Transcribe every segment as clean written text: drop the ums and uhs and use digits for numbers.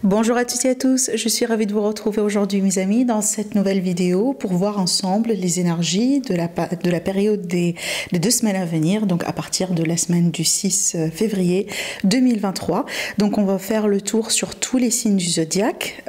Bonjour à toutes et à tous, je suis ravie de vous retrouver aujourd'hui mes amis dans cette nouvelle vidéo pour voir ensemble les énergies de la période des 2 semaines à venir, donc à partir de la semaine du 6 février 2023. Donc on va faire le tour sur tous les signes du zodiaque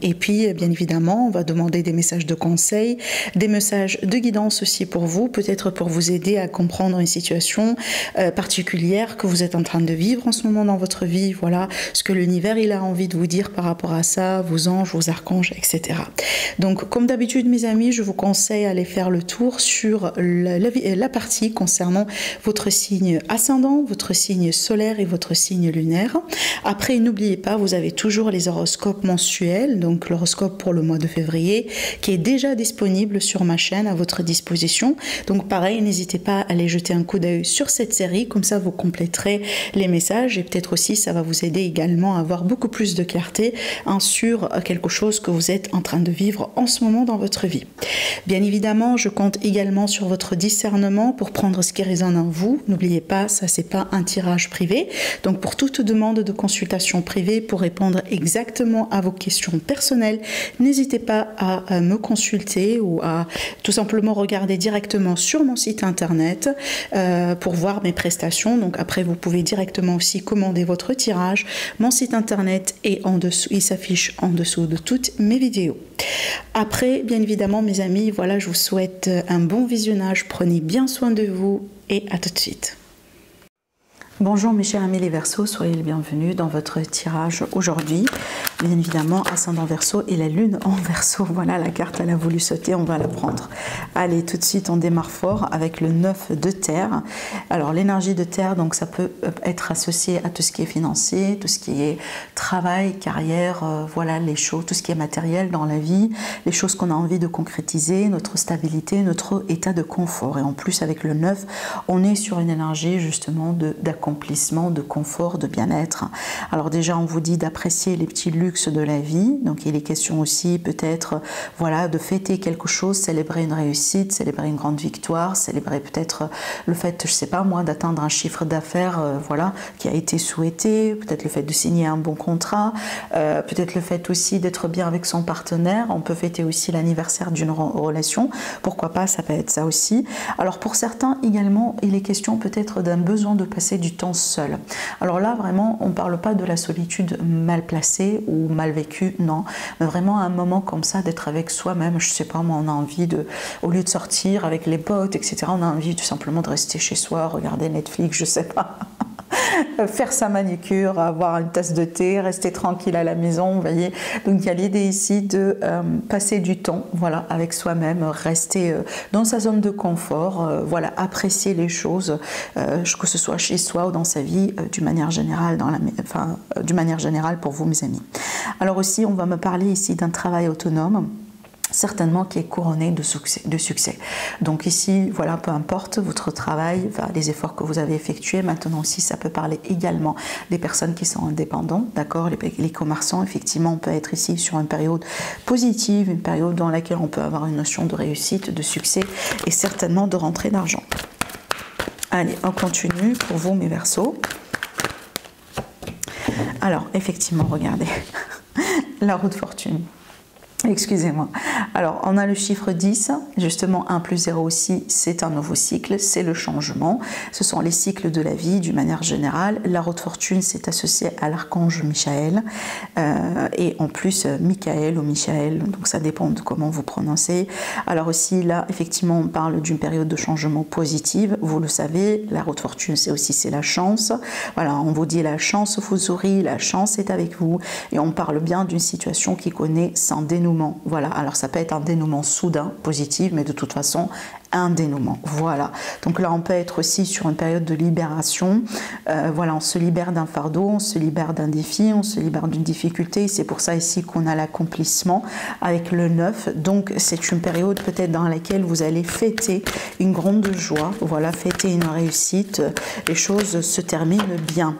et puis bien évidemment on va demander des messages de conseil, des messages de guidance aussi pour vous, peut-être pour vous aider à comprendre une situation particulière que vous êtes en train de vivre en ce moment dans votre vie, voilà ce que l'univers il a envie de vous dire par rapport à ça, vos anges, vos archanges, etc. Donc, comme d'habitude, mes amis, je vous conseille d'aller faire le tour sur la partie concernant votre signe ascendant, votre signe solaire et votre signe lunaire. Après, n'oubliez pas, vous avez toujours les horoscopes mensuels, donc l'horoscope pour le mois de février, qui est déjà disponible sur ma chaîne à votre disposition. Donc, pareil, n'hésitez pas à aller jeter un coup d'œil sur cette série, comme ça vous compléterez les messages et peut-être aussi ça va vous aider également à avoir beaucoup plus de clarté sur quelque chose que vous êtes en train de vivre en ce moment dans votre vie. Bien évidemment, je compte également sur votre discernement pour prendre ce qui résonne en vous. N'oubliez pas, ça c'est pas un tirage privé. Donc pour toute demande de consultation privée pour répondre exactement à vos questions personnelles, n'hésitez pas à me consulter ou à tout simplement regarder directement sur mon site internet pour voir mes prestations. Donc après, vous pouvez directement aussi commander votre tirage. Mon site internet est en dessous, il s'affiche en dessous de toutes mes vidéos. Après, bien évidemment, mes amis, voilà, je vous souhaite un bon visionnage. Prenez bien soin de vous et à tout de suite. Bonjour mes chers amis les Verseaux, soyez les bienvenus dans votre tirage aujourd'hui. Bien évidemment, ascendant Verseau et la lune en Verseau. Voilà, la carte elle a voulu sauter, on va la prendre. Allez, tout de suite on démarre fort avec le 9 de terre. Alors l'énergie de terre, donc ça peut être associé à tout ce qui est financier, tout ce qui est travail, carrière, voilà les choses, tout ce qui est matériel dans la vie, les choses qu'on a envie de concrétiser, notre stabilité, notre état de confort. Et en plus avec le 9, on est sur une énergie justement d'accomplissement, de confort, de bien-être. Alors déjà on vous dit d'apprécier les petits luxe de la vie, donc il est question aussi peut-être voilà de fêter quelque chose, célébrer une réussite, célébrer une grande victoire, célébrer peut-être le fait, je sais pas moi, d'atteindre un chiffre d'affaires voilà qui a été souhaité, peut-être le fait de signer un bon contrat, peut-être le fait aussi d'être bien avec son partenaire. On peut fêter aussi l'anniversaire d'une relation, pourquoi pas, ça peut être ça aussi. Alors pour certains également il est question peut-être d'un besoin de passer du temps seul. Alors là vraiment on parle pas de la solitude mal placée ou mal vécu, non, mais vraiment un moment comme ça d'être avec soi-même. Je sais pas, moi on a envie de, au lieu de sortir avec les potes, etc., on a envie tout simplement de rester chez soi, regarder Netflix, je sais pas, faire sa manicure, avoir une tasse de thé, rester tranquille à la maison, vous voyez. Donc il y a l'idée ici de passer du temps, voilà, avec soi-même, rester dans sa zone de confort, voilà, apprécier les choses, que ce soit chez soi ou dans sa vie, d'une manière générale, d'une manière générale pour vous mes amis. Alors aussi, on va me parler ici d'un travail autonome, certainement qui est couronné de succès. Donc ici, voilà, peu importe votre travail, les efforts que vous avez effectués, maintenant aussi ça peut parler également des personnes qui sont indépendantes, d'accord, les commerçants, effectivement on peut être ici sur une période positive, une période dans laquelle on peut avoir une notion de réussite, de succès et certainement de rentrée d'argent. Allez, on continue pour vous mes Verseaux. Alors effectivement, regardez, la roue de fortune. Excusez-moi. Alors, on a le chiffre 10, justement 1 plus 0 aussi, c'est un nouveau cycle, c'est le changement. Ce sont les cycles de la vie d'une manière générale. La roue de fortune, c'est associé à l'archange Michael et en plus Michael ou Michael, donc ça dépend de comment vous prononcez. Alors aussi, là, effectivement, on parle d'une période de changement positive. Vous le savez, la roue de fortune, c'est la chance. Voilà, on vous dit la chance vous sourit, la chance est avec vous et on parle bien d'une situation qui connaît sans dénouement. Voilà, alors ça peut être un dénouement soudain, positif, mais de toute façon, un dénouement. Voilà, donc là on peut être aussi sur une période de libération. Voilà, on se libère d'un fardeau, on se libère d'un défi, on se libère d'une difficulté. C'est pour ça ici qu'on a l'accomplissement avec le 9. Donc c'est une période peut-être dans laquelle vous allez fêter une grande joie. Voilà, fêter une réussite. Les choses se terminent bien.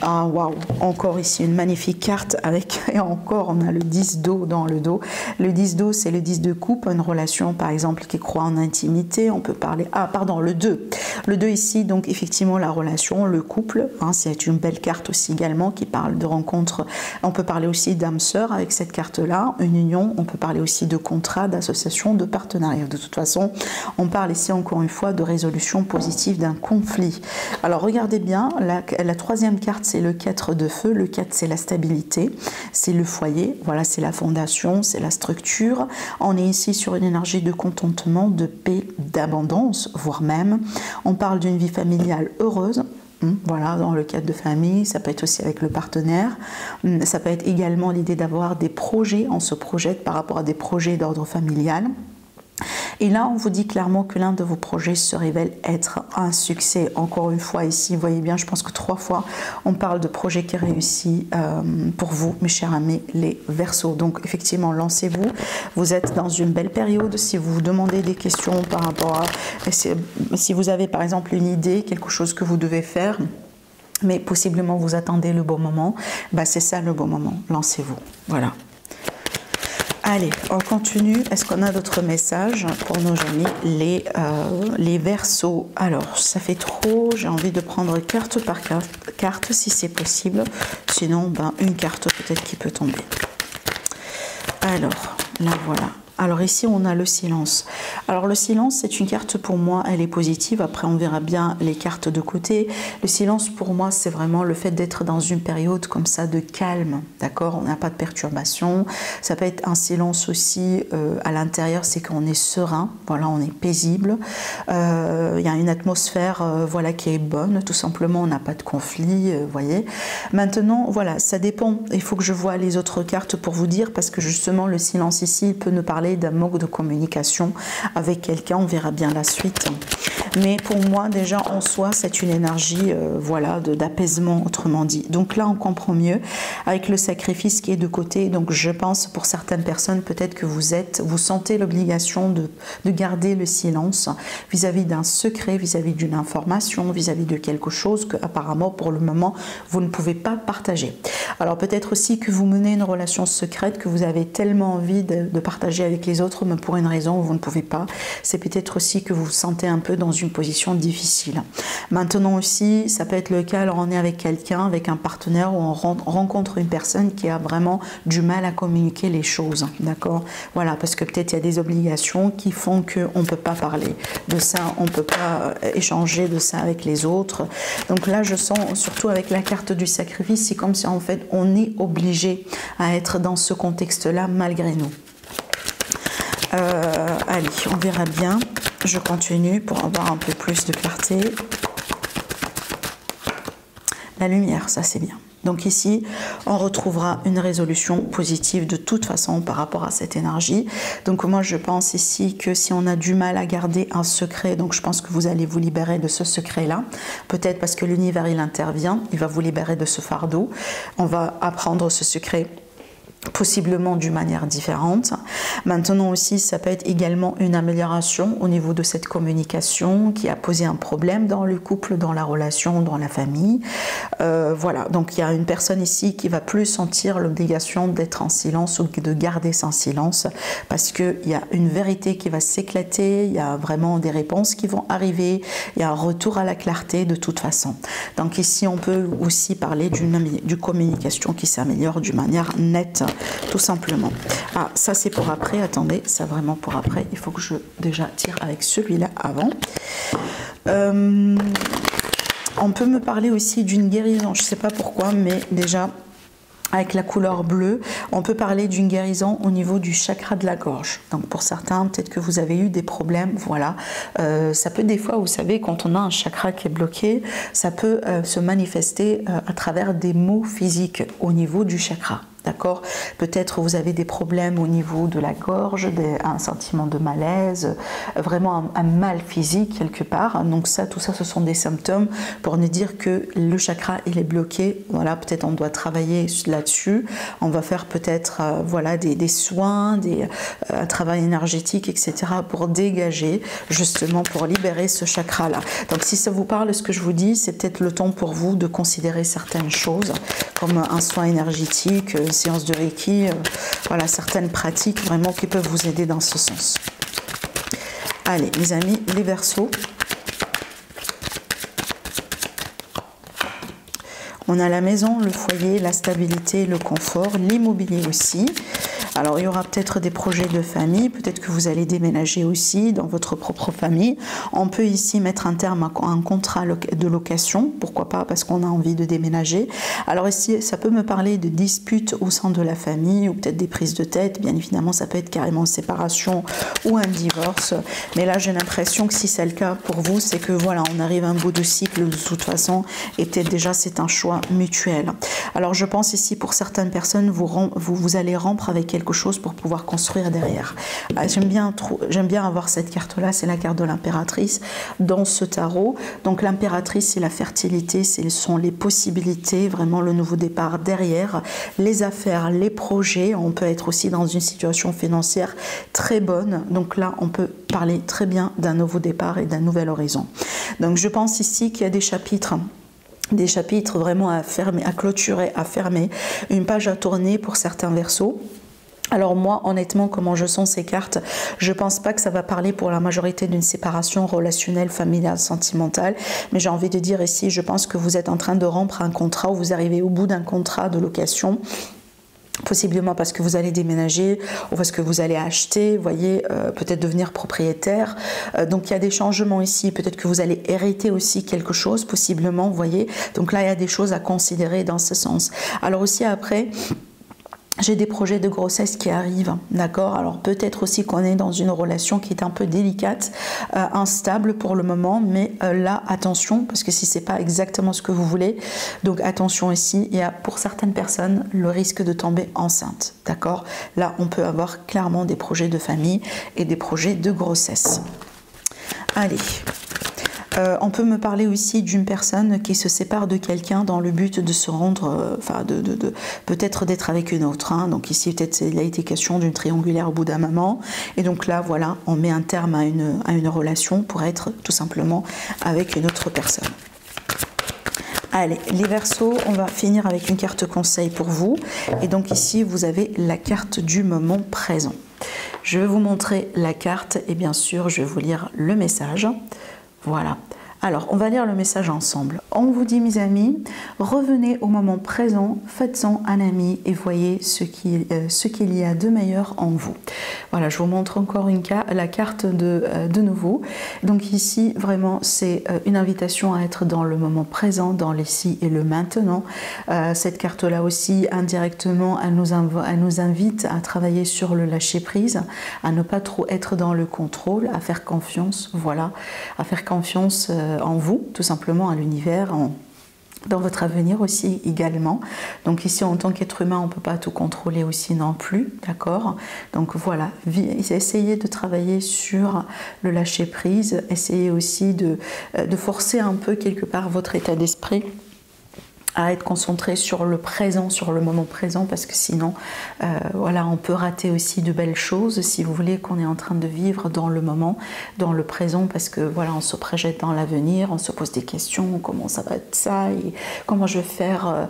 Ah waouh, encore ici une magnifique carte avec, et encore on a le 10 d'eau dans le dos. Le 10 d'eau, c'est le 10 de coupe, une relation par exemple qui croit en intimité, intimité, on peut parler... Ah, pardon, le 2. Le 2 ici, donc effectivement, la relation, le couple, hein, c'est une belle carte aussi également qui parle de rencontre. On peut parler aussi d'âme sœur avec cette carte-là, une union. On peut parler aussi de contrat, d'association, de partenariat. De toute façon, on parle ici encore une fois de résolution positive d'un conflit. Alors, regardez bien, la troisième carte, c'est le 4 de feu. Le 4, c'est la stabilité, c'est le foyer, voilà, c'est la fondation, c'est la structure. On est ici sur une énergie de contentement, de paix, d'abondance, voire même. On parle d'une vie familiale heureuse. Voilà, dans le cadre de famille, ça peut être aussi avec le partenaire, ça peut être également l'idée d'avoir des projets, on se projette par rapport à des projets d'ordre familial. Et là, on vous dit clairement que l'un de vos projets se révèle être un succès. Encore une fois, ici, vous voyez bien, je pense que 3 fois, on parle de projet qui réussit pour vous, mes chers amis, les Verseaux. Donc, effectivement, lancez-vous. Vous êtes dans une belle période. Si vous vous demandez des questions par rapport à... Si vous avez, par exemple, une idée, quelque chose que vous devez faire, mais possiblement vous attendez le bon moment, bah, c'est ça le bon moment. Lancez-vous. Voilà. Allez, on continue. Est-ce qu'on a d'autres messages pour nos amis, les Verseaux? Alors, ça fait trop. J'ai envie de prendre carte par carte si c'est possible. Sinon, ben, une carte peut-être qui peut tomber. Alors, là voilà. Alors ici, on a le silence. Alors le silence, c'est une carte pour moi, elle est positive. Après, on verra bien les cartes de côté. Le silence, pour moi, c'est vraiment le fait d'être dans une période comme ça de calme. D'accord? On n'a pas de perturbation. Ça peut être un silence aussi à l'intérieur, c'est qu'on est serein. Voilà, on est paisible. Il y a une atmosphère voilà, qui est bonne. Tout simplement, on n'a pas de conflit. Voyez. Maintenant, voilà, ça dépend. Il faut que je vois les autres cartes pour vous dire, parce que justement, le silence ici, il peut nous parler d'un manque de communication avec quelqu'un, on verra bien la suite. Mais pour moi, déjà en soi, c'est une énergie voilà, d'apaisement, autrement dit. Donc là, on comprend mieux avec le sacrifice qui est de côté. Donc je pense pour certaines personnes, peut-être que vous sentez l'obligation de garder le silence vis-à-vis d'un secret, vis-à-vis d'une information, vis-à-vis de quelque chose que apparemment pour le moment, vous ne pouvez pas partager. Alors peut-être aussi que vous menez une relation secrète que vous avez tellement envie de partager avec les autres, mais pour une raison où vous ne pouvez pas. C'est peut-être aussi que vous vous sentez un peu dans une position difficile. Maintenant aussi, ça peut être le cas, alors on est avec quelqu'un, avec un partenaire, où on rencontre une personne qui a vraiment du mal à communiquer les choses, d'accord? Voilà, parce que peut-être il y a des obligations qui font qu'on ne peut pas parler de ça, on ne peut pas échanger de ça avec les autres. Donc là, je sens, surtout avec la carte du sacrifice, c'est comme si en fait, on est obligé à être dans ce contexte-là malgré nous. Allez, on verra bien. Je continue pour avoir un peu plus de clarté. La lumière, ça c'est bien. Donc ici, on retrouvera une résolution positive de toute façon par rapport à cette énergie. Donc moi, je pense ici que si on a du mal à garder un secret, donc je pense que vous allez vous libérer de ce secret-là. Peut-être parce que l'univers, il intervient, il va vous libérer de ce fardeau. On va apprendre ce secret possiblement d'une manière différente. Maintenant aussi, ça peut être également une amélioration au niveau de cette communication qui a posé un problème dans le couple, dans la relation, dans la famille. Voilà, donc il y a une personne ici qui va plus sentir l'obligation d'être en silence ou de garder son silence parce qu'il y a une vérité qui va s'éclater, il y a vraiment des réponses qui vont arriver, il y a un retour à la clarté de toute façon. Donc ici, on peut aussi parler d'une communication qui s'améliore d'une manière nette, tout simplement. Ah, ça c'est pour après, attendez, ça vraiment pour après, il faut que je déjà tire avec celui-là avant. On peut me parler aussi d'une guérison, je ne sais pas pourquoi, mais déjà avec la couleur bleue, on peut parler d'une guérison au niveau du chakra de la gorge. Donc pour certains, peut-être que vous avez eu des problèmes, voilà. Ça peut des fois, vous savez, quand on a un chakra qui est bloqué, ça peut se manifester à travers des maux physiques au niveau du chakra. D'accord? Peut-être vous avez des problèmes au niveau de la gorge, un sentiment de malaise, vraiment un mal physique quelque part. Donc ça, tout ça, ce sont des symptômes pour nous dire que le chakra, il est bloqué. Voilà, peut-être on doit travailler là-dessus. On va faire peut-être voilà, des soins, un travail énergétique, etc. pour dégager, justement pour libérer ce chakra-là. Donc si ça vous parle, ce que je vous dis, c'est peut-être le temps pour vous de considérer certaines choses comme un soin énergétique, séance de Reiki, voilà, certaines pratiques vraiment qui peuvent vous aider dans ce sens. Allez, mes amis, les Verseaux. On a la maison, le foyer, la stabilité, le confort, l'immobilier aussi. Alors, il y aura peut-être des projets de famille, peut-être que vous allez déménager aussi dans votre propre famille. On peut ici mettre un terme à un contrat de location, pourquoi pas, parce qu'on a envie de déménager. Alors ici, ça peut me parler de disputes au sein de la famille ou peut-être des prises de tête. Bien évidemment, ça peut être carrément une séparation ou un divorce. Mais là, j'ai l'impression que si c'est le cas pour vous, c'est que voilà, on arrive à un bout de cycle de toute façon et peut-être déjà c'est un choix mutuel. Alors, je pense ici pour certaines personnes, vous allez rompre avec quelque chose pour pouvoir construire derrière. J'aime bien avoir cette carte là, c'est la carte de l'impératrice dans ce tarot. Donc l'impératrice, c'est la fertilité, ce sont les possibilités, vraiment le nouveau départ derrière, les affaires, les projets. On peut être aussi dans une situation financière très bonne, donc là on peut parler très bien d'un nouveau départ et d'un nouvel horizon. Donc je pense ici qu'il y a des chapitres vraiment à fermer, à clôturer, à fermer, une page à tourner pour certains Verseaux. Alors moi, honnêtement, comment je sens ces cartes, je pense pas que ça va parler pour la majorité d'une séparation relationnelle, familiale, sentimentale, mais j'ai envie de dire ici, je pense que vous êtes en train de rompre un contrat ou vous arrivez au bout d'un contrat de location. Possiblement parce que vous allez déménager ou parce que vous allez acheter, vous voyez, peut-être devenir propriétaire. Donc il y a des changements ici, peut-être que vous allez hériter aussi quelque chose, possiblement, vous voyez. Donc là, il y a des choses à considérer dans ce sens. Alors aussi après, j'ai des projets de grossesse qui arrivent, d'accord? Alors peut-être aussi qu'on est dans une relation qui est un peu délicate, instable pour le moment, mais là, attention, parce que si c'est pas exactement ce que vous voulez, donc attention ici, il y a pour certaines personnes le risque de tomber enceinte, d'accord? Là, on peut avoir clairement des projets de famille et des projets de grossesse. Allez. On peut me parler aussi d'une personne qui se sépare de quelqu'un dans le but de se rendre, peut-être d'être avec une autre. Hein. Donc ici, peut-être il a été question d'une triangulaire au bout d'un moment. Et donc là, voilà, on met un terme à une relation pour être tout simplement avec une autre personne. Allez, les Verseaux, on va finir avec une carte conseil pour vous. Et donc ici, vous avez la carte du moment présent. Je vais vous montrer la carte et bien sûr, je vais vous lire le message. Voilà. Alors, on va lire le message ensemble. On vous dit, mes amis, revenez au moment présent, faites-en un ami et voyez ce qu'il y a de meilleur en vous. Voilà, je vous montre encore la carte de nouveau. Donc ici, vraiment, c'est une invitation à être dans le moment présent, dans l'ici et le maintenant. Cette carte-là aussi, indirectement, elle nous invite à travailler sur le lâcher-prise, à ne pas trop être dans le contrôle, à faire confiance, voilà, à faire confiance en vous, tout simplement, à l'univers, dans votre avenir aussi également. Donc ici, en tant qu'être humain, on ne peut pas tout contrôler aussi non plus, d'accord? Donc voilà, essayez de travailler sur le lâcher-prise, essayez aussi de forcer un peu quelque part votre état d'esprit à être concentré sur le présent, sur le moment présent, parce que sinon, voilà, on peut rater aussi de belles choses, si vous voulez, qu'on est en train de vivre dans le moment, dans le présent, parce que voilà, on se projette dans l'avenir, on se pose des questions, comment ça va être ça, et comment je vais faire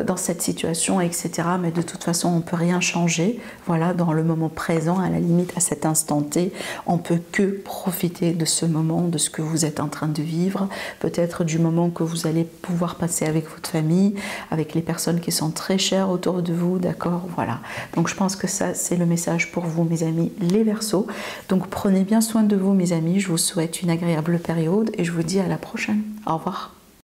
dans cette situation, etc. Mais de toute façon, on ne peut rien changer, voilà, dans le moment présent, à la limite, à cet instant T, on peut que profiter de ce moment, de ce que vous êtes en train de vivre, peut-être du moment que vous allez pouvoir passer avec votre famille, avec les personnes qui sont très chères autour de vous, d'accord, voilà. Donc je pense que ça, c'est le message pour vous, mes amis, les Verseaux. Donc prenez bien soin de vous, mes amis, je vous souhaite une agréable période et je vous dis à la prochaine. Au revoir.